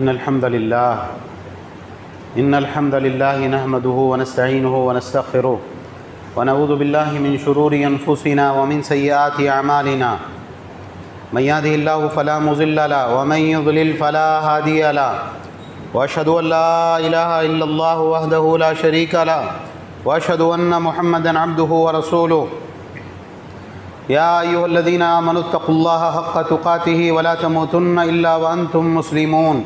إن الحمد لله نحمده ونستعينه ونستغفره ونعوذ بالله من شرور أنفسنا ومن سيئات أعمالنا من يهده الله فلا مضل له ومن يضلل فلا هادي له وأشهد أن لا إله إلا الله وحده لا شريك له وأشهد أن محمدا عبده ورسوله يا أيها الذين آمنوا اتقوا الله حق تقاته ولا تموتن إلا وأنتم مسلمون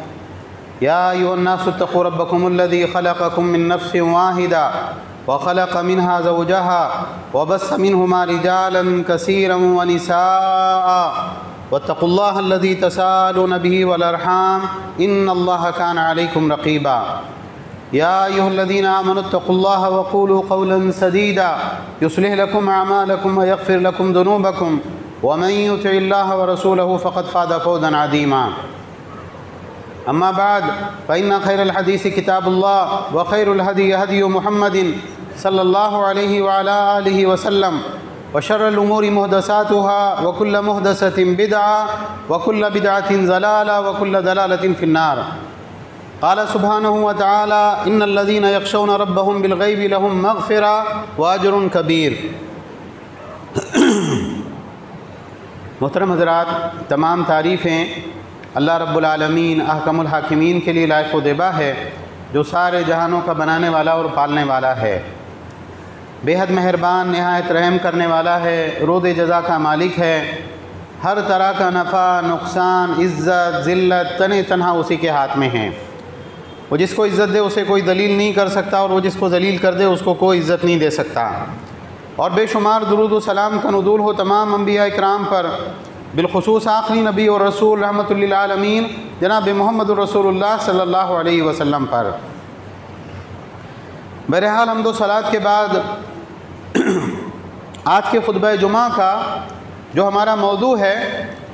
يا أيها الناس اتقوا ربكم الذي خلقكم من نفس واحدة وخلق منها زوجها وبث منهما رجالا كثيرا ونساء واتقوا الله الذي تساءلون به والأرحام إن الله كان عليكم رقيبا يا أيها الذين آمنوا اتقوا الله وقولوا قولا سديدا يصلح لكم أعمالكم ويغفر لكم ذنوبكم ومن يطع الله ورسوله فقد فاز فوزا عظيما أما بعد فإن خير الحديث كتاب الله وخير الهدي هدي محمد صلى الله عليه وعلى آله وسلم وشر الأمور محدثاتها وكل محدثة بدعة وكل بدعة ضلالة وكل ضلالة في النار قال سبحانه وتعالى إن الذين يخشون ربهم بالغيب لهم مغفرة وأجر كبير۔ محترم حضرات، تمام تعریفیں اللہ رب العالمین احکم الحاکمین کے لیے لائق و دیبا ہے، جو سارے جہانوں کا بنانے والا اور پالنے والا ہے، بے حد مہربان، نہایت رحم کرنے والا ہے، رود جزا کا مالک ہے، ہر طرح کا نفع نقصان عزت ذلت تنہا اسی کے ہاتھ میں ہیں۔ وہ جس کو عزت دے اسے کوئی دلیل نہیں کر سکتا، اور وہ جس کو ذلیل کر دے اس کو کوئی عزت نہیں دے سکتا۔ اور بے شمار درود و سلام کا نزول ہو تمام انبیاء اکرام پر، بالخصوص آخری نبی اور رسول رحمۃ للعالمین جناب محمد رسول اللہ صلی اللہ علیہ وسلم پر۔ بہرحال حمد و صلوات کے بعد آج کے خطبہ جمعہ کا جو ہمارا موضوع ہے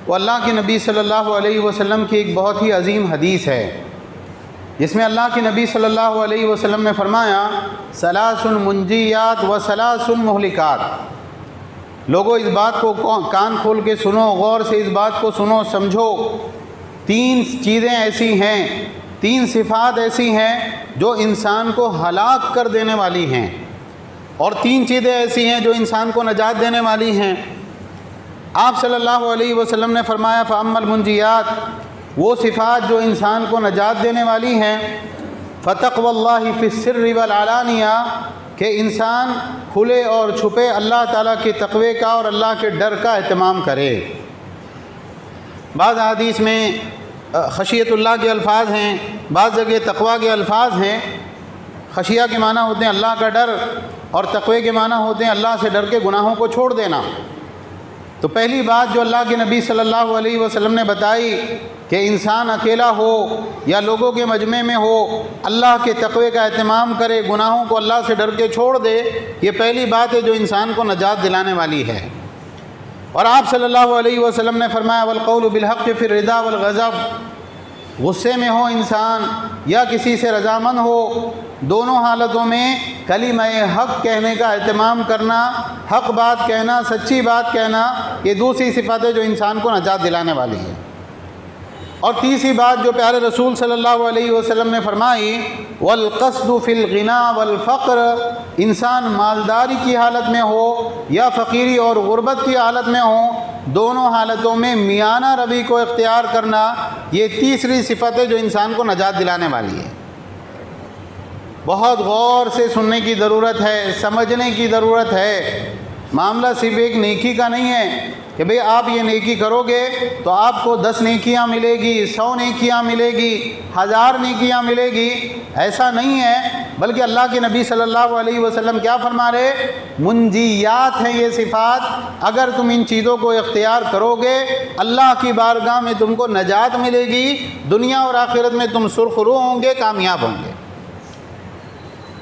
وہ اللہ کے نبی صلی اللہ علیہ وسلم کی ایک بہت ہی عظیم حدیث ہے، جس میں اللہ کے نبی صلی اللہ علیہ وسلم نے فرمایا ثلاث منجیات و ثلاث مہلکات۔ لوگوں اس بات کو کان کھول کے سنو، غور سے اس بات کو سنو سمجھو، تین چیزیں ایسی ہیں، تین صفات ایسی ہیں جو انسان کو ہلاک کر دینے والی ہیں، اور تین چیزیں ایسی ہیں جو انسان کو نجات دینے والی ہیں۔ آپ صلی اللہ علیہ وسلم نے فرمایا فَأَمَّا الْمُنْجِيَاتِ، وہ صفات جو انسان کو نجات دینے والی ہیں، فَتَقْوَى اللَّهِ فِي السِّرِّ وَالْعَلَانِيَةِ، کہ انسان کھلے اور چھپے اللہ تعالیٰ کے تقوی کا اور اللہ کے ڈر کا اہتمام کرے۔ بعض حدیث میں خشیت اللہ کے الفاظ ہیں، بعض جگہ تقوی کے الفاظ ہیں۔ خشیہ کے معنی ہوتے ہیں اللہ کا ڈر، اور تقوی کے معنی ہوتے ہیں اللہ سے ڈر کے گناہوں کو چھوڑ دینا۔ تو پہلی بات جو اللہ کے نبی صلی اللہ علیہ وسلم نے بتائی کہ انسان اکیلا ہو یا لوگوں کے مجمع میں ہو، اللہ کے تقوی کا اہتمام کرے، گناہوں کو اللہ سے ڈر کے چھوڑ دے، یہ پہلی بات ہے جو انسان کو نجات دلانے والی ہے۔ اور آپ صلی اللہ علیہ وسلم نے فرمایا والقول بالحق فی الرضا والغضب، غصے میں ہو انسان یا کسی سے رضامند ہو، دونوں حالتوں میں کلمہ حق کہنے کا اہتمام کرنا، حق بات کہنا، سچی بات کہنا، یہ دوسری صفت ہے جو انسان کو نجات دلانے والی ہے۔ اور تیسری بات جو پیارے رسول صلی اللہ علیہ وسلم نے فرمائی والقصد فی الغنا والفقر، انسان مالداری کی حالت میں ہو یا فقیری اور غربت کی حالت میں ہو، دونوں حالتوں میں میانہ روی کو اختیار کرنا، یہ تیسری صفت ہے جو انسان کو نجات دلانے والی ہے۔ بہت غور سے سننے کی ضرورت ہے، سمجھنے کی ضرورت ہے۔ معاملہ صرف ایک نیکی کا نہیں ہے کہ بھئی آپ یہ نیکی کرو گے تو آپ کو 10 نیکیاں ملے گی، 100 نیکیاں ملے گی، 1000 نیکیاں ملے گی، ایسا نہیں ہے۔ بلکہ اللہ کے نبی صلی اللہ علیہ وسلم کیا فرما رہے؟ منجیات ہیں یہ صفات، اگر تم ان چیزوں کو اختیار کرو گے اللہ کی بارگاہ میں تم کو نجات ملے گی، دنیا اور آخرت میں تم سرخرو ہوں گے، کامیاب ہوں گے۔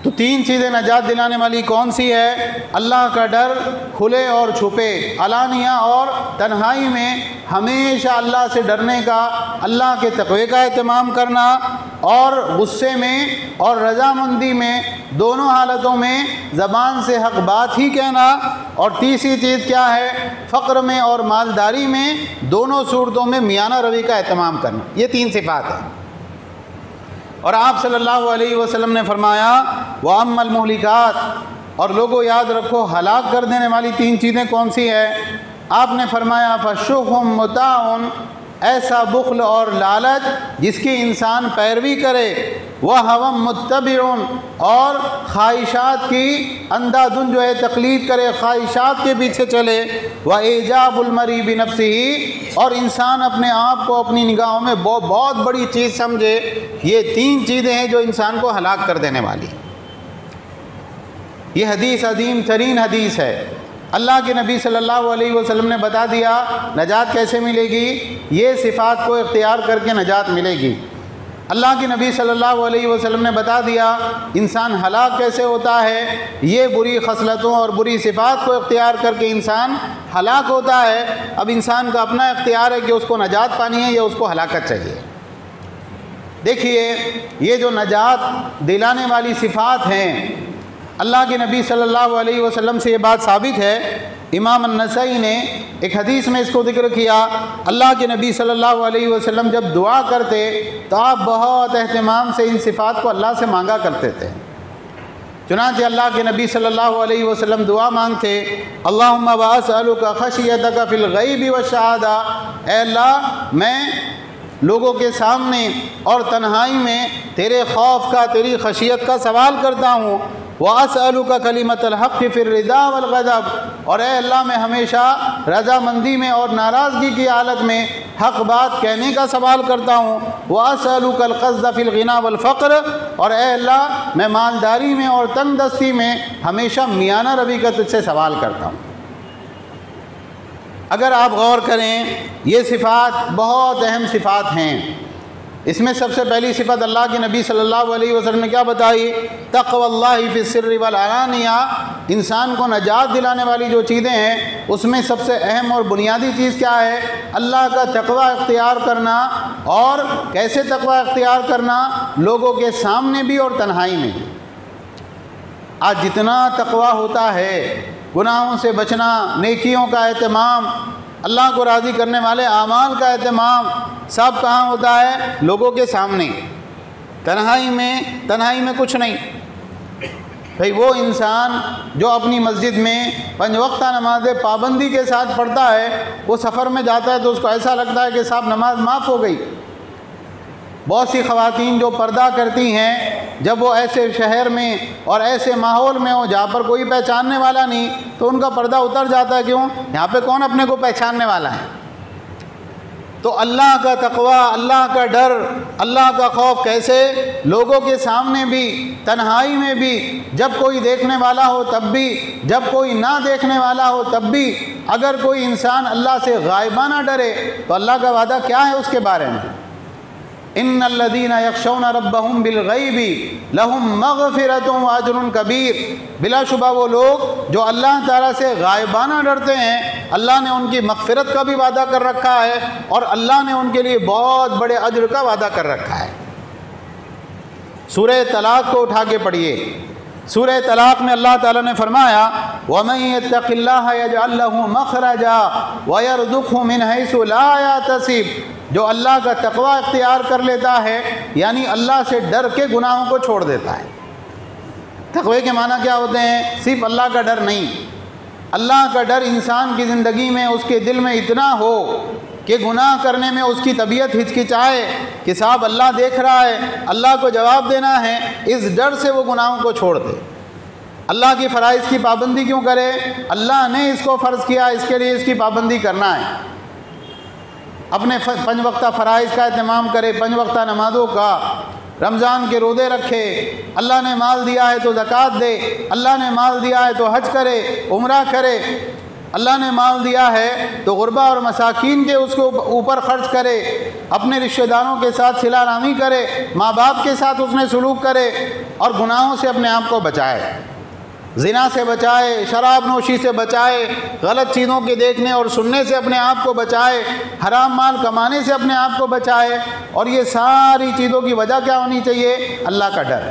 تو تین چیزیں نجات دلانے والی کون سی ہے؟ اللہ کا ڈر، کھلے اور چھپے، علانیہ اور تنہائی میں ہمیشہ اللہ سے ڈرنے کا، اللہ کے تقوی کا اہتمام کرنا، اور غصے میں اور رضامندی میں، دونوں حالتوں میں زبان سے حق بات ہی کہنا۔ اور تیسری چیز کیا ہے؟ فقر میں اور مالداری میں، دونوں صورتوں میں میانہ روی کا اہتمام کرنا۔ یہ تین صفات ہیں۔ اور آپ صلی اللہ علیہ وسلم نے فرمایا وَأَمَّا الْمُهْلِكَاتِ، اور لوگوں یاد رکھو ہلاک کر دینے والی 3 چیزیں کون سی ہیں؟ آپ نے فرمایا فَشُحٌ مُطَاعٌ، ایسا بخل اور لالچ جس کی انسان پیروی کرے، وَهَوًى مُتَّبِعٌ، اور خواہشات کی اندھا دھند جو ہے تقلید کرے، خواہشات کے پیچھے چلے، وَإِعْجَابُ الْمَرْءِ بِنَفْسِهِ، اور انسان اپنے آپ کو اپنی نگاہوں میں بہت بڑی چیز سمجھے۔ یہ 3 چیزیں ہیں جو انسان کو ہلاک کر دینے والی۔ یہ حدیث عظیم ترین حدیث ہے۔ اللہ کے نبی صلی اللہ علیہ وسلم نے بتا دیا نجات کیسے ملے گی، یہ صفات کو اختیار کر کے نجات ملے گی۔ اللہ کے نبی صلی اللہ علیہ وسلم نے بتا دیا انسان ہلاک کیسے ہوتا ہے، یہ بری خصلتوں اور بری صفات کو اختیار کر کے انسان ہلاک ہوتا ہے۔ اب انسان کا اپنا اختیار ہے کہ اس کو نجات پانی ہے یا اس کو ہلاکت چاہیے۔ دیکھیے یہ جو نجات دلانے والی صفات ہیں، اللہ کے نبی صلی اللہ علیہ وسلم سے یہ بات ثابت ہے۔ امام النسائی نے ایک حدیث میں اس کو ذکر کیا، اللہ کے نبی صلی اللہ علیہ وسلم جب دعا کرتے تو آپ بہت اہتمام سے ان صفات کو اللہ سے مانگا کرتے تھے۔ چنانچہ اللہ کے نبی صلی اللہ علیہ وسلم دعا مانگتے اللہم واسألک خشیتک فی الغیب والشہادہ، اے اللہ میں لوگوں کے سامنے اور تنہائی میں تیرے خوف کا، تیری خشیت کا سوال کرتا ہوں، وَأَسْأَلُكَ كَلِمَةَ الْحَقِّ فِي الرِّضَا وَالْغَضَبِ، اور اے اللہ میں ہمیشہ رضامندی میں اور ناراضگی کی حالت میں حق بات کہنے کا سوال کرتا ہوں، وَأَسْأَلُكَ الْقَصْدَ فِي الْغِنَى وَالْفَقْرِ، اور اے اللہ میں مالداری میں اور تنگ دستی میں ہمیشہ میانہ روی کا تجھ سے سوال کرتا ہوں۔ اگر آپ غور کریں یہ صفات بہت اہم صفات ہیں۔ اس میں سب سے پہلی صفت اللہ کے نبی صلی اللہ علیہ وسلم نے کیا بتائی؟ تقوی اللہ فی السر والعلانیہ۔ انسان کو نجات دلانے والی جو چیزیں ہیں اس میں سب سے اہم اور بنیادی چیز کیا ہے؟ اللہ کا تقوی اختیار کرنا۔ اور کیسے تقوی اختیار کرنا؟ لوگوں کے سامنے بھی اور تنہائی میں بھی۔ آج جتنا تقوی ہوتا ہے، گناہوں سے بچنا، نیکیوں کا اہتمام، اللہ کو راضی کرنے والے اعمال کا اہتمام، سب کہاں ہوتا ہے؟ لوگوں کے سامنے، تنہائی میں کچھ نہیں۔ بھئی وہ انسان جو اپنی مسجد میں 5 وقتہ نمازیں پابندی کے ساتھ پڑھتا ہے، وہ سفر میں جاتا ہے تو اس کو ایسا لگتا ہے کہ صاحب نماز معاف ہو گئی۔ بہت سی خواتین جو پردہ کرتی ہیں، جب وہ ایسے شہر میں اور ایسے ماحول میں ہوں جہاں پر کوئی پہچاننے والا نہیں تو ان کا پردہ اتر جاتا ہے۔ کیوں؟ یہاں پہ کون اپنے کو پہچاننے والا ہے؟ تو اللہ کا تقوی، اللہ کا ڈر، اللہ کا خوف کیسے؟ لوگوں کے سامنے بھی، تنہائی میں بھی، جب کوئی دیکھنے والا ہو تب بھی، جب کوئی نہ دیکھنے والا ہو تب بھی۔ اگر کوئی انسان اللہ سے غائبانہ ڈرے تو اللہ کا وعدہ کیا ہے اس کے بارے میں؟ ان الذین یخشون ربہم بالغیب لہم مغفرۃ واجر کبیر۔ بلا شبہ وہ لوگ جو اللہ تعالیٰ سے غائبانہ ڈرتے ہیں، اللہ نے ان کی مغفرت کا بھی وعدہ کر رکھا ہے اور اللہ نے ان کے لیے بہت بڑے اجر کا وعدہ کر رکھا ہے۔ سورہ طلاق کو اٹھا کے پڑھیے۔ سورہ طلاق میں اللہ تعالیٰ نے فرمایا وَمَن يَتَّقِ اللَّهَ يَجْعَل لَّهُ مَخْرَجًا وَيَرْزُقْهُ مِنْ حَيْثُ لَا يَحْتَسِبُ۔ جو اللہ کا تقوی اختیار کر لیتا ہے یعنی اللہ سے ڈر کے گناہوں کو چھوڑ دیتا ہے۔ تقوی کے معنی کیا ہوتے ہیں؟ صرف اللہ کا ڈر نہیں، اللہ کا ڈر انسان کی زندگی میں اس کے دل میں اتنا ہو کہ گناہ کرنے میں اس کی طبیعت ہچکچائے کہ صاحب اللہ دیکھ رہا ہے، اللہ کو جواب دینا ہے، اس ڈر سے وہ گناہوں کو چھوڑ دے۔ اللہ کی فرائض کی پابندی کیوں کرے؟ اللہ نے اس کو فرض کیا، اس کے لیے اس کی پابندی کرنا ہے۔ اپنے 5 وقتہ فرائض کا اہتمام کرے، 5 وقتہ نمازوں کا، رمضان کے روزے رکھے، اللہ نے مال دیا ہے تو زکوٰۃ دے، اللہ نے مال دیا ہے تو حج کرے، عمرہ کرے، اللہ نے مال دیا ہے تو غربا اور مساکین کے اس کو اوپر خرچ کرے، اپنے رشتہ داروں کے ساتھ صلہ رحمی کرے، ماں باپ کے ساتھ اس نے سلوک کرے، اور گناہوں سے اپنے آپ کو بچائے، زنا سے بچائے، شراب نوشی سے بچائے، غلط چیزوں کے دیکھنے اور سننے سے اپنے آپ کو بچائے، حرام مال کمانے سے اپنے آپ کو بچائے۔ اور یہ ساری چیزوں کی وجہ کیا ہونی چاہیے؟ اللہ کا ڈر۔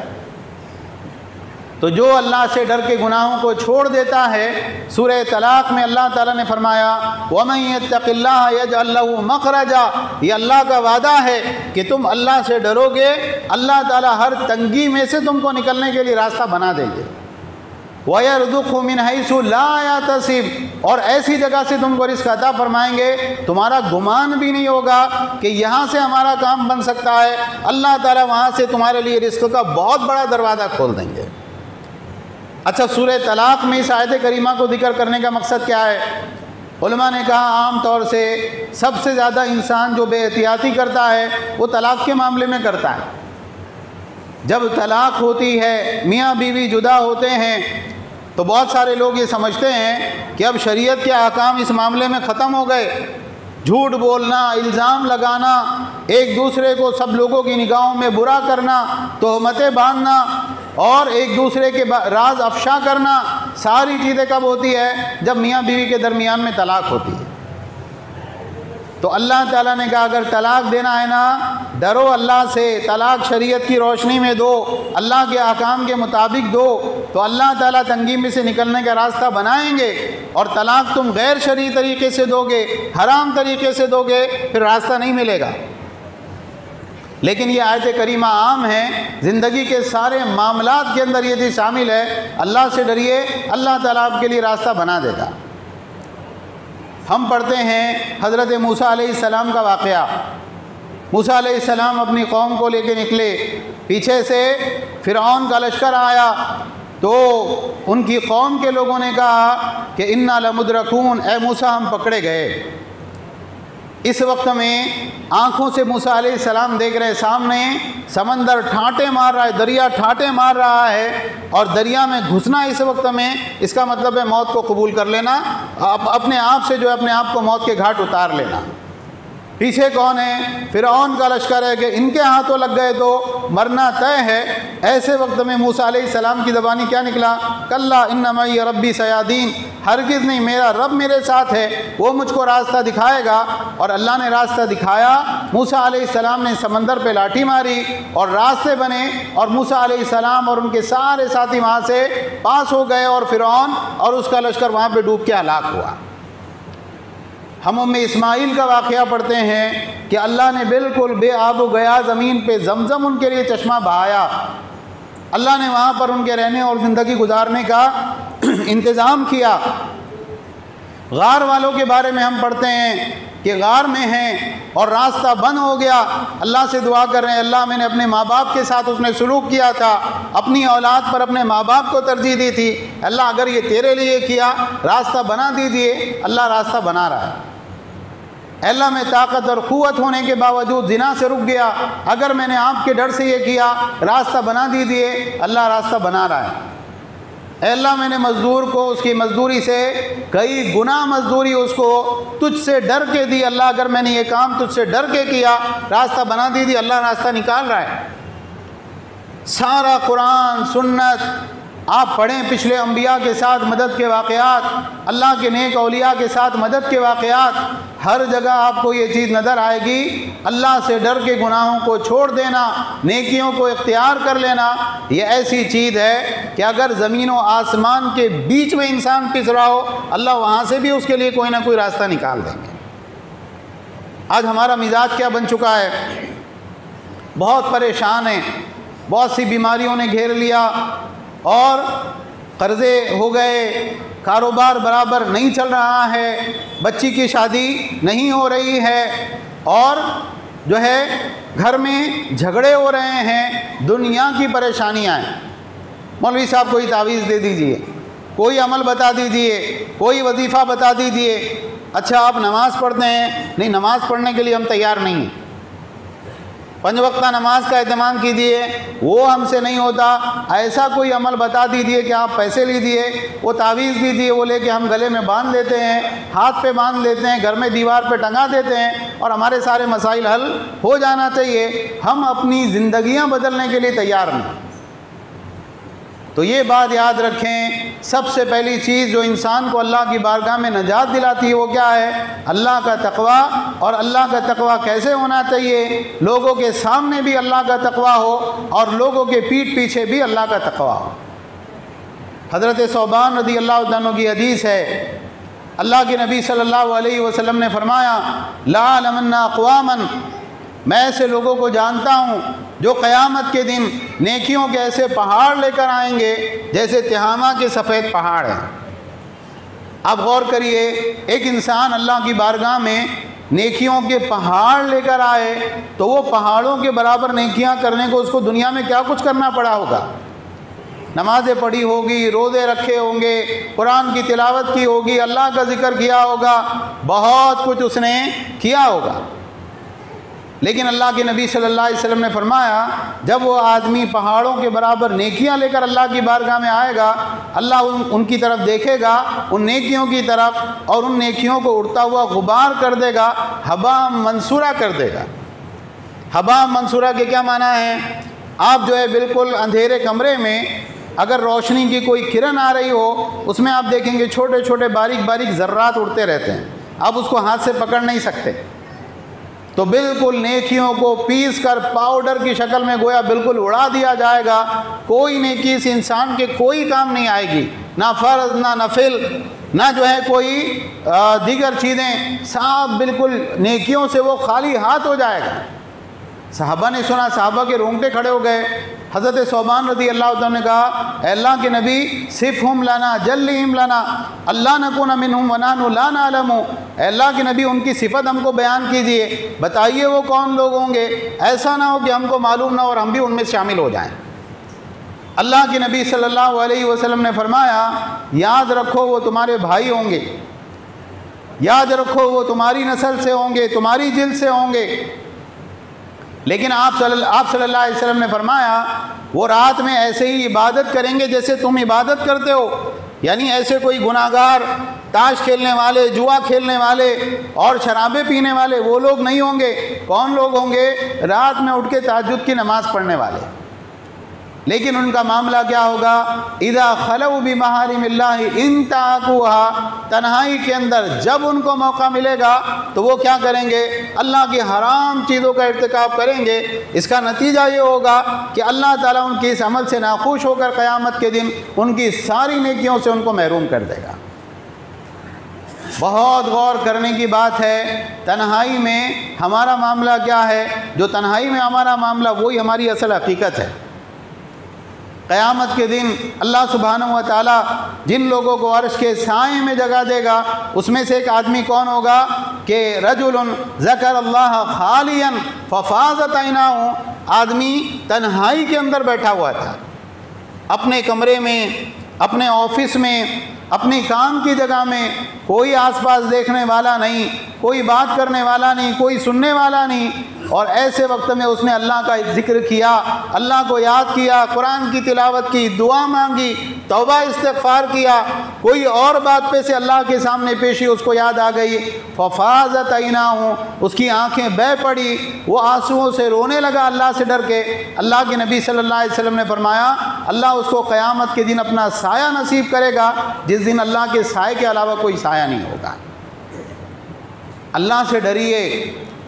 تو جو اللہ سے ڈر کے گناہوں کو چھوڑ دیتا ہے، سورہ طلاق میں اللہ تعالیٰ نے فرمایا وَمَن يَتَّقِ اللَّهَ يَجْعَل لَّهُ مَخْرَجًا، یہ اللہ کا وعدہ ہے کہ تم اللہ سے ڈرو گے، اللہ تعالیٰ ہر تنگی میں سے تم کو نکلنے کے لیے راستہ بنا دیں گے۔ وَيَرْزُقْهُ مِنْ حَيْثُ لَا يَحْتَسِبُ، اور ایسی جگہ سے تم کو رزق عطا فرمائیں گے تمہارا گمان بھی نہیں ہوگا کہ یہاں سے ہمارا کام بن سکتا ہے، اللہ تعالیٰ وہاں سے تمہارے لیے رزق کا بہت بڑا دروازہ کھول دیں گے۔ اچھا، سورہ طلاق میں اس آیت کریمہ کو ذکر کرنے کا مقصد کیا ہے؟ علماء نے کہا عام طور سے سب سے زیادہ انسان جو بے احتیاطی کرتا ہے وہ طلاق کے معاملے میں کرتا ہے۔ جب طلاق ہوتی ہے، میاں بیوی جدا ہوتے ہیں، تو بہت سارے لوگ یہ سمجھتے ہیں کہ اب شریعت کے احکام اس معاملے میں ختم ہو گئے، جھوٹ بولنا، الزام لگانا، ایک دوسرے کو سب لوگوں کی نگاہوں میں برا کرنا، تہمتیں باندھنا اور ایک دوسرے کے راز افشا کرنا، ساری چیزیں کب ہوتی ہے؟ جب میاں بیوی کے درمیان میں طلاق ہوتی ہے۔ تو اللہ تعالیٰ نے کہا اگر طلاق دینا ہے نا، ڈرو اللہ سے، طلاق شریعت کی روشنی میں دو، اللہ کے احکام کے مطابق دو، تو اللہ تعالیٰ تنگی میں سے نکلنے کا راستہ بنائیں گے۔ اور طلاق تم غیر شرعی طریقے سے دو گے، حرام طریقے سے دو گے، پھر راستہ نہیں ملے گا۔ لیکن یہ آیت کریمہ عام ہے، زندگی کے سارے معاملات کے اندر یہ چیز شامل ہے، اللہ سے ڈریے، اللہ تعالیٰ آپ کے لیے راستہ بنا دے گا۔ ہم پڑھتے ہیں حضرت موسیٰ علیہ السلام کا واقعہ۔ موسیٰ علیہ السلام اپنی قوم کو لے کے نکلے، پیچھے سے فرعون کا لشکر آیا، تو ان کی قوم کے لوگوں نے کہا کہ انا لمدرکون، اے موسیٰ ہم پکڑے گئے۔ اس وقت میں آنکھوں سے موسیٰ علیہ السلام دیکھ رہے سامنے سمندر ٹھاٹے مار رہا ہے، دریا ٹھاٹے مار رہا ہے، اور دریا میں گھسنا اس وقت میں اس کا مطلب ہے موت کو قبول کر لینا، اپنے آپ سے جو ہے اپنے آپ کو موت کے گھاٹ اتار لینا۔ پیچھے کون ہے؟ فرعون کا لشکر ہے کہ ان کے ہاتھوں لگ گئے تو مرنا طے ہے۔ ایسے وقت میں موسیٰ علیہ السلام کی زبانی کیا نکلا؟ کلا ان معی ربی سیہدین، ہرگز نہیں، میرا رب میرے ساتھ ہے، وہ مجھ کو راستہ دکھائے گا۔ اور اللہ نے راستہ دکھایا، موسیٰ علیہ السلام نے سمندر پہ لاٹھی ماری اور راستے بنے، اور موسیٰ علیہ السلام اور ان کے سارے ساتھی وہاں سے پاس ہو گئے، اور فرعون اور اس کا لشکر وہاں پہ ڈوب کے ہلاک ہوا۔ ہم ام اسماعیل کا واقعہ پڑھتے ہیں کہ اللہ نے بالکل بے آب و گیا زمین پہ زمزم ان کے لیے چشمہ بہایا، اللہ نے وہاں پر ان کے رہنے اور زندگی گزارنے کا انتظام کیا۔ غار والوں کے بارے میں ہم پڑھتے ہیں کہ غار میں ہیں اور راستہ بند ہو گیا، اللہ سے دعا کر رہے ہیں اللہ میں نے اپنے ماں باپ کے ساتھ اس نے سلوک کیا تھا، اپنی اولاد پر اپنے ماں باپ کو ترجیح دی تھی، اللہ اگر یہ تیرے لیے کیا راستہ بنا دیجئے، اللہ راستہ بنا رہا ہے۔ اللہ میں طاقت اور قوت ہونے کے باوجود زنا سے رک گیا، اگر میں نے آپ کے ڈر سے یہ کیا راستہ بنا دیجئے، اللہ راستہ بنا رہا ہے۔ اے اللہ میں نے مزدور کو اس کی مزدوری سے کئی گنا مزدوری اس کو تجھ سے ڈر کے دی، اللہ اگر میں نے یہ کام تجھ سے ڈر کے کیا راستہ بنا دیجئے، اللہ راستہ نکال رہا ہے۔ سارا قرآن سنت آپ پڑھیں، پچھلے انبیاء کے ساتھ مدد کے واقعات، اللہ کے نیک اولیاء کے ساتھ مدد کے واقعات، ہر جگہ آپ کو یہ چیز نظر آئے گی، اللہ سے ڈر کے گناہوں کو چھوڑ دینا، نیکیوں کو اختیار کر لینا، یہ ایسی چیز ہے کہ اگر زمین و آسمان کے بیچ میں انسان پس رہا ہو، اللہ وہاں سے بھی اس کے لیے کوئی نہ کوئی راستہ نکال دیں گے۔ آج ہمارا مزاج کیا بن چکا ہے؟ بہت پریشان ہیں، بہت سی بیماریوں نے گھیر لیا، اور قرضے ہو گئے، کاروبار برابر نہیں چل رہا ہے، بچی کی شادی نہیں ہو رہی ہے، اور جو ہے گھر میں جھگڑے ہو رہے ہیں، دنیا کی پریشانیاں ہیں۔ مولوی صاحب کوئی تعویذ دے دیجئے، کوئی عمل بتا دیجئے، کوئی وظیفہ بتا دیجئے۔ اچھا آپ نماز پڑھتے ہیں؟ نہیں، نماز پڑھنے کے لیے ہم تیار نہیں ہیں، 5 وقتہ نماز کا اہتمام کیجئے، وہ ہم سے نہیں ہوتا۔ ایسا کوئی عمل بتا دیجئے کہ آپ پیسے لیجئے، وہ تعویذ دیجئے، وہ لے کے ہم گلے میں باندھ لیتے ہیں، ہاتھ پہ باندھ لیتے ہیں، گھر میں دیوار پہ ٹنگا دیتے ہیں، اور ہمارے سارے مسائل حل ہو جانا چاہیے۔ ہم اپنی زندگیاں بدلنے کے لیے تیار نہیں۔ تو یہ بات یاد رکھیں، سب سے پہلی چیز جو انسان کو اللہ کی بارگاہ میں نجات دلاتی ہے وہ کیا ہے؟ اللہ کا تقویٰ۔ اور اللہ کا تقویٰ کیسے ہونا چاہیے؟ لوگوں کے سامنے بھی اللہ کا تقویٰ ہو، اور لوگوں کے پیٹھ پیچھے بھی اللہ کا تقویٰ ہو۔ حضرت ثوبان رضی اللہ عنہ کی حدیث ہے، اللہ کے نبی صلی اللہ علیہ وسلم نے فرمایا لا علمن اقواما، میں ایسے لوگوں کو جانتا ہوں جو قیامت کے دن نیکیوں کے ایسے پہاڑ لے کر آئیں گے جیسے تہامہ کے سفید پہاڑ ہیں۔ آپ غور کریے، ایک انسان اللہ کی بارگاہ میں نیکیوں کے پہاڑ لے کر آئے تو وہ پہاڑوں کے برابر نیکیاں کرنے کو اس کو دنیا میں کیا کچھ کرنا پڑا ہوگا۔ نمازیں پڑھی ہوگی، روزے رکھے ہوں گے، قرآن کی تلاوت کی ہوگی، اللہ کا ذکر کیا ہوگا، بہت کچھ اس نے کیا ہوگا۔ لیکن اللہ کے نبی صلی اللہ علیہ وسلم نے فرمایا جب وہ آدمی پہاڑوں کے برابر نیکیاں لے کر اللہ کی بارگاہ میں آئے گا، اللہ ان کی طرف دیکھے گا، ان نیکیوں کی طرف، اور ان نیکیوں کو اڑتا ہوا غبار کر دے گا، ہبا منصورہ کر دے گا۔ ہبا منصورہ کے کیا معنی ہے؟ آپ جو ہے بالکل اندھیرے کمرے میں اگر روشنی کی کوئی کرن آ رہی ہو، اس میں آپ دیکھیں گے چھوٹے چھوٹے باریک باریک ذرات اڑتے رہتے ہیں، آپ اس کو ہاتھ سے پکڑ نہیں سکتے۔ تو بالکل نیکیوں کو پیس کر پاؤڈر کی شکل میں گویا بالکل اڑا دیا جائے گا، کوئی نیکی اس انسان کے کوئی کام نہیں آئے گی، نہ فرض نہ نفل نہ جو ہے کوئی دیگر چیزیں، صاحب بالکل نیکیوں سے وہ خالی ہاتھ ہو جائے گا۔ صحابہ نے سنا، صحابہ کے رونگٹے کھڑے ہو گئے۔ حضرت ثوبان رضی اللہ عنہ نے کہا اے اللہ کے نبی صفہم لنا جلہم لنا اللہ نکون منہم ونحن لا نعلم، اے اللہ کے نبی ان کی صفت ہم کو بیان کیجئے، بتائیے وہ کون لوگ ہوں گے، ایسا نہ ہو کہ ہم کو معلوم نہ ہو اور ہم بھی ان میں شامل ہو جائیں۔ اللہ کے نبی صلی اللہ علیہ وسلم نے فرمایا یاد رکھو وہ تمہارے بھائی ہوں گے، یاد رکھو وہ تمہاری نسل سے ہوں گے، تمہاری جلد سے ہوں گے، لیکن آپ صلی اللہ علیہ وسلم نے فرمایا وہ رات میں ایسے ہی عبادت کریں گے جیسے تم عبادت کرتے ہو، یعنی ایسے کوئی گناہگار، تاش کھیلنے والے، جوا کھیلنے والے اور شرابیں پینے والے وہ لوگ نہیں ہوں گے۔ کون لوگ ہوں گے؟ رات میں اٹھ کے تہجد کی نماز پڑھنے والے۔ لیکن ان کا معاملہ کیا ہوگا؟ اذا خلوا بمحارم اللہ انتہکوها، تنہائی کے اندر جب ان کو موقع ملے گا تو وہ کیا کریں گے؟ اللہ کی حرام چیزوں کا ارتکاب کریں گے۔ اس کا نتیجہ یہ ہوگا کہ اللہ تعالیٰ ان کے اس عمل سے ناخوش ہو کر قیامت کے دن ان کی ساری نیکیوں سے ان کو محروم کر دے گا۔ بہت غور کرنے کی بات ہے، تنہائی میں ہمارا معاملہ کیا ہے؟ جو تنہائی میں ہمارا معاملہ وہی ہماری اصل حقیقت ہے۔ قیامت کے دن اللہ سبحانہ و تعالیٰ جن لوگوں کو عرش کے سائے میں جگہ دے گا اس میں سے ایک آدمی کون ہوگا کہ رجل ذکر اللہ خالیا ففاضت عیناہ، آدمی تنہائی کے اندر بیٹھا ہوا تھا، اپنے کمرے میں، اپنے آفس میں، اپنی کام کی جگہ میں، کوئی آس پاس دیکھنے والا نہیں، کوئی بات کرنے والا نہیں، کوئی سننے والا نہیں، اور ایسے وقت میں اس نے اللہ کا ذکر کیا، اللہ کو یاد کیا، قرآن کی تلاوت کی، دعا مانگی، توبہ استغفار کیا، کوئی اور بات پہ سے اللہ کے سامنے پیشی اس کو یاد آ گئی، ففاضت عیناہ، اس کی آنکھیں بہہ پڑی، وہ آنسوؤں سے رونے لگا اللہ سے ڈر کے۔ اللہ کے نبی صلی اللہ علیہ وسلم نے فرمایا اللہ اس کو قیامت کے دن اپنا سایہ نصیب کرے گا جس دن اللہ کے سائے کے علاوہ کوئی سایہ نہیں ہوگا۔ اللہ سے ڈریے،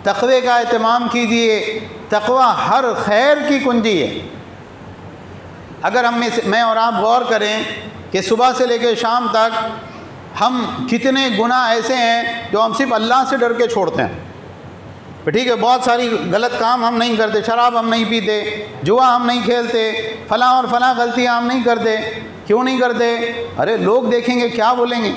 تقوی کا اہتمام کیجیے، تقوی ہر خیر کی کنجی ہے۔ اگر میں اور آپ غور کریں کہ صبح سے لے کے شام تک ہم کتنے گناہ ایسے ہیں جو ہم صرف اللہ سے ڈر کے چھوڑتے ہیں، ٹھیک ہے، بہت ساری غلط کام ہم نہیں کرتے، شراب ہم نہیں پیتے، جوا ہم نہیں کھیلتے، فلاں اور فلاں غلطیاں ہم نہیں کرتے۔ کیوں نہیں کرتے؟ ارے لوگ دیکھیں گے، کیا بولیں گے،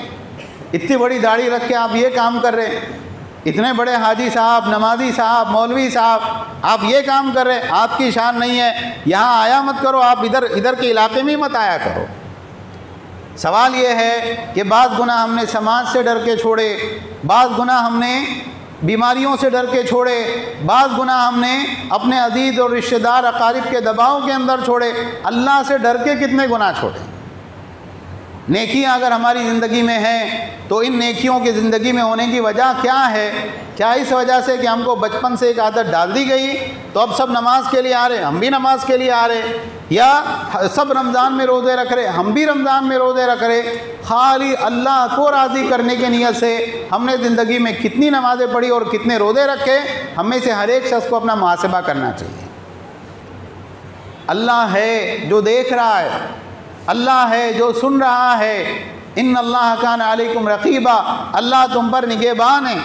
اتنی بڑی داڑھی رکھ کے آپ یہ کام کر رہے ہیں، اتنے بڑے حاجی صاحب، نمازی صاحب، مولوی صاحب، آپ یہ کام کر رہے ہیں، آپ کی شان نہیں ہے، یہاں آیا مت کرو، آپ ادھر کے علاقے میں مت آیا کرو۔ سوال یہ ہے کہ بعض گناہ ہم نے سماج سے ڈر کے چھوڑے، بعض گناہ ہم نے بیماریوں سے ڈر کے چھوڑے، بعض گناہ ہم نے اپنے عزیز اور رشتہ دار اقارب کے دباؤ کے اندر چھوڑے، اللہ سے ڈر کے کتنے گناہ چھوڑے۔ نیکیاں اگر ہماری زندگی میں ہیں تو ان نیکیوں کی زندگی میں ہونے کی وجہ کیا ہے؟ کیا اس وجہ سے کہ ہم کو بچپن سے ایک عادت ڈال دی گئی تو اب سب نماز کے لیے آ رہے، ہم بھی نماز کے لیے آ رہے، یا سب رمضان میں روزے رکھ رہے، ہم بھی رمضان میں روزے رکھ رہے، خالی اللہ کو راضی کرنے کی نیت سے ہم نے زندگی میں کتنی نمازیں پڑھی اور کتنے روزے رکھے؟ ہم میں سے ہر ایک شخص کو اپنا محاسبہ کرنا چاہیے۔ اللہ ہے جو دیکھ رہا ہے، اللہ ہے جو سن رہا ہے، ان اللہ کان علیکم رقیبا، اللہ تم پر نگہبان ہے۔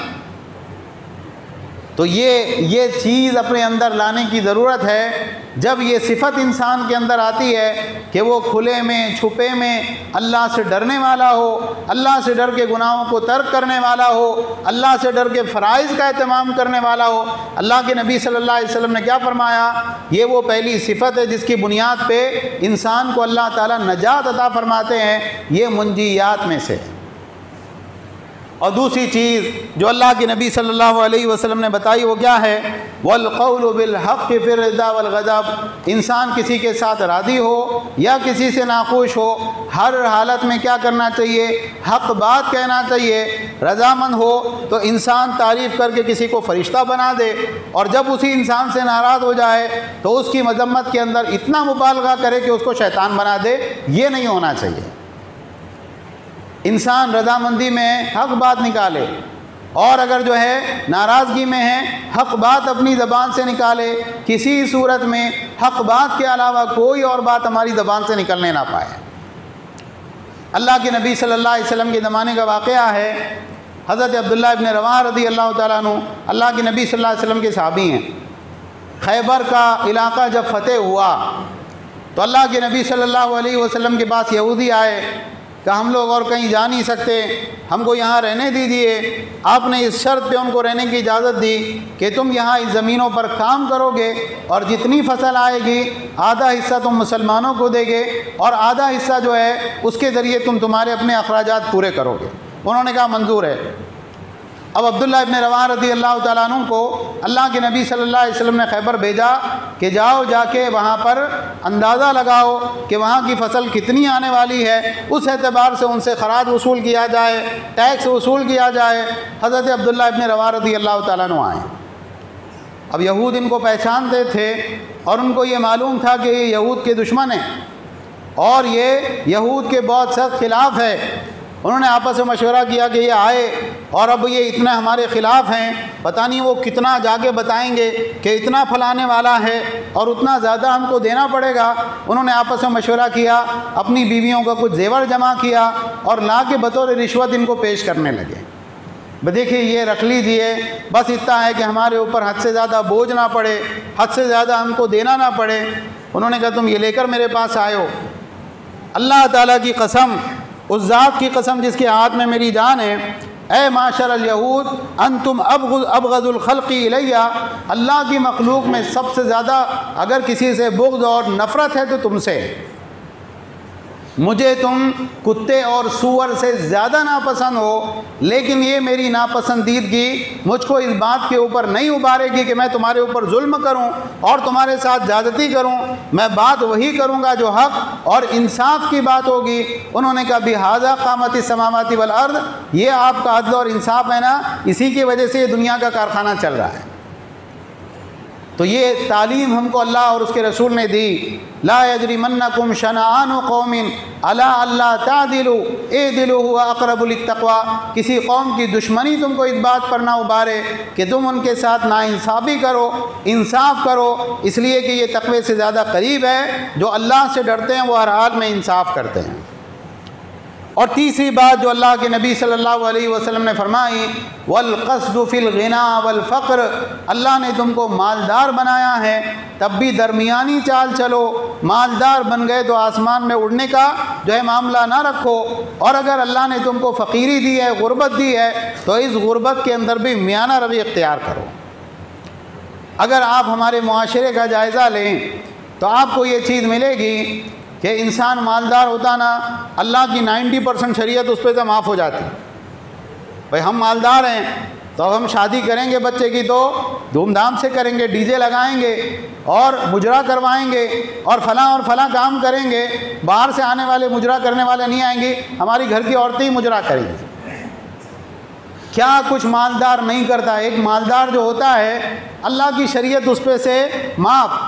تو یہ چیز اپنے اندر لانے کی ضرورت ہے۔ جب یہ صفت انسان کے اندر آتی ہے کہ وہ کھلے میں چھپے میں اللہ سے ڈرنے والا ہو، اللہ سے ڈر کے گناہوں کو ترک کرنے والا ہو، اللہ سے ڈر کے فرائض کا اہتمام کرنے والا ہو، اللہ کے نبی صلی اللہ علیہ وسلم نے کیا فرمایا؟ یہ وہ پہلی صفت ہے جس کی بنیاد پہ انسان کو اللہ تعالیٰ نجات عطا فرماتے ہیں، یہ منجیات میں سے۔ اور دوسری چیز جو اللہ کے نبی صلی اللہ علیہ وسلم نے بتائی وہ کیا ہے؟ والقول بالحق فی الرضا والغضب، انسان کسی کے ساتھ راضی ہو یا کسی سے ناخوش ہو، ہر حالت میں کیا کرنا چاہیے؟ حق بات کہنا چاہیے۔ رضامند ہو تو انسان تعریف کر کے کسی کو فرشتہ بنا دے، اور جب اسی انسان سے ناراض ہو جائے تو اس کی مذمت کے اندر اتنا مبالغہ کرے کہ اس کو شیطان بنا دے۔ یہ نہیں ہونا چاہیے۔ انسان رضامندی میں حق بات نکالے، اور اگر جو ہے ناراضگی میں ہے حق بات اپنی زبان سے نکالے۔ کسی صورت میں حق بات کے علاوہ کوئی اور بات ہماری زبان سے نکلنے نہ پائے۔ اللہ کے نبی صلی اللہ علیہ وسلم کے زمانے کا واقعہ ہے، حضرت عبداللہ ابن رواحہ رضی اللہ تعالیٰ عنہ اللہ کے نبی صلی اللہ علیہ وسلم کے صحابی ہیں۔ خیبر کا علاقہ جب فتح ہوا تو اللہ کے نبی صلی اللہ علیہ وسلم کے پاس یہودی آئے کہ ہم لوگ اور کہیں جا نہیں سکتے، ہم کو یہاں رہنے دیجیے۔ آپ نے اس شرط پہ ان کو رہنے کی اجازت دی کہ تم یہاں اس زمینوں پر کام کرو گے، اور جتنی فصل آئے گی آدھا حصہ تم مسلمانوں کو دے گے، اور آدھا حصہ جو ہے اس کے ذریعے تم تمہارے اپنے اخراجات پورے کرو گے۔ انہوں نے کہا منظور ہے۔ اب عبداللہ ابن رواحہ رضی اللہ تعالیٰ عنہ کو اللہ کے نبی صلی اللہ علیہ وسلم نے خیبر بھیجا کہ جاؤ جا کے وہاں پر اندازہ لگاؤ کہ وہاں کی فصل کتنی آنے والی ہے، اس اعتبار سے ان سے خراج وصول کیا جائے، ٹیکس وصول کیا جائے۔ حضرت عبداللہ ابن رواحہ رضی اللہ تعالیٰ عنہ آئے۔ اب یہود ان کو پہچانتے تھے اور ان کو یہ معلوم تھا کہ یہ یہود کے دشمن ہیں اور یہ یہود کے بہت سخت خلاف ہے۔ انہوں نے آپس میں مشورہ کیا کہ یہ آئے اور اب یہ اتنا ہمارے خلاف ہیں، پتہ نہیں وہ کتنا جا کے بتائیں گے کہ اتنا پھلانے والا ہے اور اتنا زیادہ ہم کو دینا پڑے گا۔ انہوں نے آپس میں مشورہ کیا، اپنی بیویوں کا کچھ زیور جمع کیا اور لا کے بطور رشوت ان کو پیش کرنے لگے۔ دیکھیے یہ رکھ لیجئے، بس اتنا ہے کہ ہمارے اوپر حد سے زیادہ بوجھ نہ پڑے، حد سے زیادہ ہم کو دینا نہ پڑے۔ انہوں نے کہا تم یہ لے کر میرے پاس آئے ہو، اللہ تعالیٰ کی قسم، اس ذات کی قسم جس کے ہاتھ میں میری جان ہے، اے معاشر الیہود انتم ابغض الخلق الیہ، اللہ کی مخلوق میں سب سے زیادہ اگر کسی سے بغض اور نفرت ہے تو تم سے، مجھے تم کتے اور سور سے زیادہ ناپسند ہو، لیکن یہ میری ناپسندیدگی مجھ کو اس بات کے اوپر نہیں ابھارے گی کہ میں تمہارے اوپر ظلم کروں اور تمہارے ساتھ زیادتی کروں۔ میں بات وہی کروں گا جو حق اور انصاف کی بات ہوگی۔ انہوں نے کہا بہذا قامت السماوات والارض، یہ آپ کا عدل اور انصاف ہے نا، اسی کی وجہ سے یہ دنیا کا کارخانہ چل رہا ہے۔ تو یہ تعلیم ہم کو اللہ اور اس کے رسول نے دی، لا یجرمنکم شنآن قوم علی الا تعدلوا اعدلوا هو اقرب للتقوی، کسی قوم کی دشمنی تم کو اس بات پر نہ ابھارے کہ تم ان کے ساتھ ناانصافی کرو، انصاف کرو، اس لیے کہ یہ تقوی سے زیادہ قریب ہے۔ جو اللہ سے ڈرتے ہیں وہ ہر حال میں انصاف کرتے ہیں۔ اور تیسری بات جو اللہ کے نبی صلی اللہ علیہ وسلم نے فرمائی، والقصد فی الغنا والفقر، اللہ نے تم کو مالدار بنایا ہے تب بھی درمیانی چال چلو، مالدار بن گئے تو آسمان میں اڑنے کا جو ہے معاملہ نہ رکھو، اور اگر اللہ نے تم کو فقیری دی ہے، غربت دی ہے، تو اس غربت کے اندر بھی میانہ روی اختیار کرو۔ اگر آپ ہمارے معاشرے کا جائزہ لیں تو آپ کو یہ چیز ملے گی کہ انسان مالدار ہوتا نا، اللہ کی 90% شریعت اس پہ سے معاف ہو جاتی۔ بھائی ہم مالدار ہیں تو اب ہم شادی کریں گے بچے کی تو دھوم دھام سے کریں گے، ڈی جے لگائیں گے اور مجرا کروائیں گے اور فلاں کام کریں گے، باہر سے آنے والے مجرا کرنے والے نہیں آئیں گے، ہماری گھر کی عورتیں ہی مجرا کریں گی۔ کیا کچھ مالدار نہیں کرتا؟ ایک مالدار جو ہوتا ہے اللہ کی شریعت اس پہ سے معاف،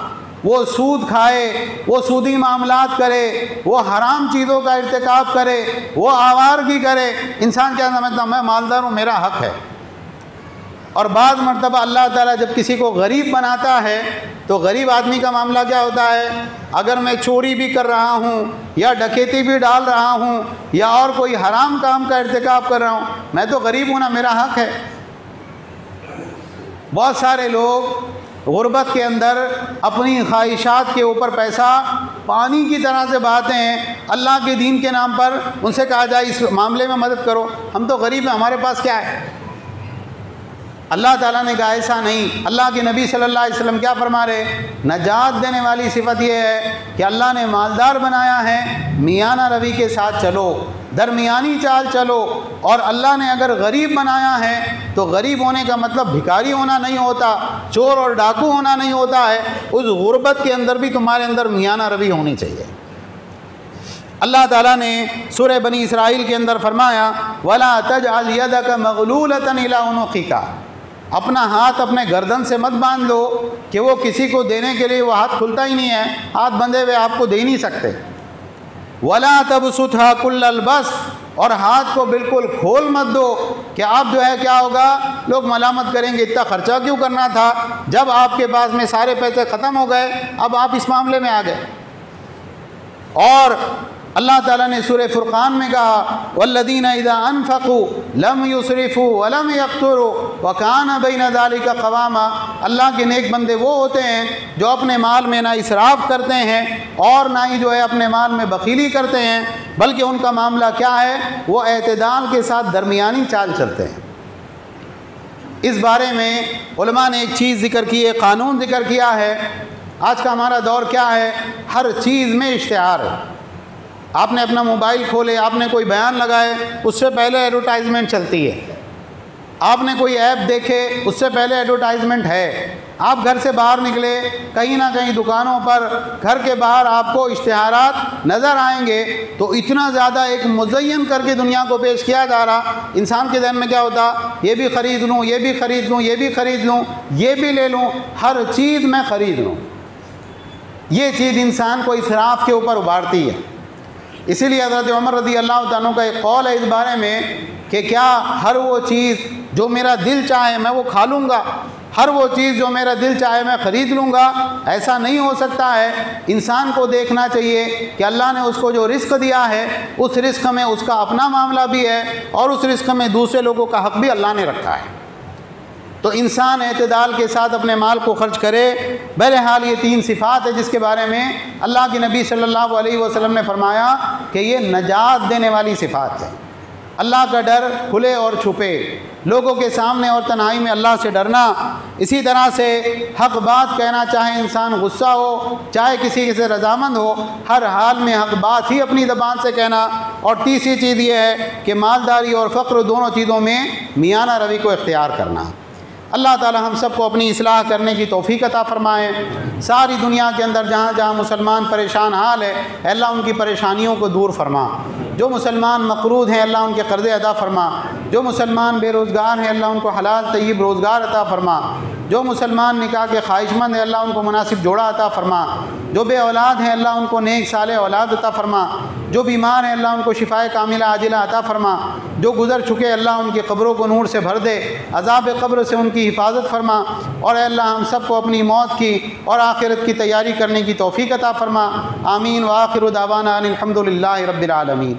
وہ سود کھائے، وہ سودی معاملات کرے، وہ حرام چیزوں کا ارتکاب کرے، وہ آوارگی کرے، انسان کیا سمجھتا میں مالدار ہوں، میرا حق ہے۔ اور بعض مرتبہ اللہ تعالیٰ جب کسی کو غریب بناتا ہے تو غریب آدمی کا معاملہ کیا ہوتا ہے، اگر میں چوری بھی کر رہا ہوں یا ڈکیتی بھی ڈال رہا ہوں یا اور کوئی حرام کام کا ارتکاب کر رہا ہوں، میں تو غریب ہوں نا، میرا حق ہے۔ بہت سارے لوگ غربت کے اندر اپنی خواہشات کے اوپر پیسہ پانی کی طرح سے بہاتے ہیں، اللہ کے دین کے نام پر ان سے کہا جائے اس معاملے میں مدد کرو، ہم تو غریب ہیں، ہمارے پاس کیا ہے۔ اللہ تعالیٰ نے کہا ایسا نہیں۔ اللہ کے نبی صلی اللہ علیہ وسلم کیا فرما رہے، نجات دینے والی صفت یہ ہے کہ اللہ نے مالدار بنایا ہے، میانہ روی کے ساتھ چلو، درمیانی چال چلو، اور اللہ نے اگر غریب بنایا ہے تو غریب ہونے کا مطلب بھکاری ہونا نہیں ہوتا، چور اور ڈاکو ہونا نہیں ہوتا ہے، اس غربت کے اندر بھی تمہارے اندر میانہ روی ہونی چاہیے۔ اللہ تعالیٰ نے سورہ بنی اسرائیل کے اندر فرمایا وَلَا تَجْعَلْ يَدَكَ مَغْلُولَةً إِلَىٰ عُنُقِكَ، اپنا ہاتھ اپنے گردن سے مت باندھ لو کہ وہ کسی کو دینے کے لیے وہ ہاتھ کھلتا ہی نہیں ہے، ہاتھ بندھے ہوئے آپ کو دے ہی نہیں سکتے۔ وَلَا تَبْسُطْهَا كُلَّ الْبَسْطِ، اور ہاتھ کو بالکل کھول مت دو کہ آپ جو ہے کیا ہوگا، لوگ ملامت کریں گے اتنا خرچہ کیوں کرنا تھا جب آپ کے پاس میں سارے پیسے ختم ہو گئے، اب آپ اس معاملے میں آ گئے۔ اور اللہ تعالیٰ نے سورہ فرقان میں کہا والذین اذا انفقوا لم یسرفوا ولم یقتروا وکان بین ذلک قواما، اللہ کے نیک بندے وہ ہوتے ہیں جو اپنے مال میں نہ اسراف کرتے ہیں اور نہ ہی جو ہے اپنے مال میں بخیلی کرتے ہیں، بلکہ ان کا معاملہ کیا ہے، وہ اعتدال کے ساتھ درمیانی چال چلتے ہیں۔ اس بارے میں علماء نے ایک چیز ذکر کی ہے، قانون ذکر کیا ہے۔ آج کا ہمارا دور کیا ہے، ہر چیز میں اشتہار ہے۔ آپ نے اپنا موبائل کھولے، آپ نے کوئی بیان لگائے، اس سے پہلے ایڈورٹائزمنٹ چلتی ہے۔ آپ نے کوئی ایپ دیکھے، اس سے پہلے ایڈورٹائزمنٹ ہے۔ آپ گھر سے باہر نکلے، کہیں نہ کہیں دکانوں پر، گھر کے باہر آپ کو اشتہارات نظر آئیں گے، تو اتنا زیادہ ایک مزین کر کے دنیا کو پیش کیا جا رہا، انسان کے ذہن میں کیا ہوتا، یہ بھی خرید لوں، یہ بھی خرید لوں، یہ بھی خرید لوں، یہ بھی لے لوں، ہر چیز میں خرید لوں۔ یہ چیز انسان کو اسراف کے اوپر ابھارتی ہے۔ اسی لیے حضرت عمر رضی اللہ تعالیٰ کا ایک قول ہے اس بارے میں کہ کیا ہر وہ چیز جو میرا دل چاہے میں وہ کھا لوں گا، ہر وہ چیز جو میرا دل چاہے میں خرید لوں گا؟ ایسا نہیں ہو سکتا ہے۔ انسان کو دیکھنا چاہیے کہ اللہ نے اس کو جو رزق دیا ہے، اس رزق میں اس کا اپنا معاملہ بھی ہے اور اس رزق میں دوسرے لوگوں کا حق بھی اللہ نے رکھا ہے۔ تو انسان اعتدال کے ساتھ اپنے مال کو خرچ کرے۔ بہرحال یہ 3 صفات ہے جس کے بارے میں اللہ کے نبی صلی اللہ علیہ وسلم نے فرمایا کہ یہ نجات دینے والی صفات ہے۔ اللہ کا ڈر کھلے اور چھپے، لوگوں کے سامنے اور تنہائی میں اللہ سے ڈرنا، اسی طرح سے حق بات کہنا، چاہے انسان غصہ ہو، چاہے کسی سے رضامند ہو، ہر حال میں حق بات ہی اپنی زبان سے کہنا۔ اور تیسری چیز یہ ہے کہ مالداری اور فقر دونوں چیزوں میں میانہ روی کو اختیار کرنا۔ اللہ تعالی ہم سب کو اپنی اصلاح کرنے کی توفیق عطا فرمائے۔ ساری دنیا کے اندر جہاں جہاں مسلمان پریشان حال ہے، اے اللہ ان کی پریشانیوں کو دور فرما۔ جو مسلمان مقروض ہیں اللہ ان کے قرضے ادا فرما۔ جو مسلمان بے روزگار ہیں اللہ ان کو حلال طیب روزگار عطا فرما۔ جو مسلمان نکاح کے خواہش مند ہیں اللہ ان کو مناسب جوڑا عطا فرما۔ جو بے اولاد ہیں اللہ ان کو نیک صالح اولاد عطا فرما۔ جو بیمار ہیں اللہ ان کو شفائے کاملہ عاجلہ عطا فرما۔ جو گزر چکے اللہ ان کی قبروں کو نور سے بھر دے، عذاب قبر سے ان کی حفاظت فرما۔ اور اے اللہ ہم سب کو اپنی موت کی اور آخرت کی تیاری کرنے کی توفیق عطا فرما۔ آمین۔ وآخر دعوانا ان الحمد للہ رب العالمین۔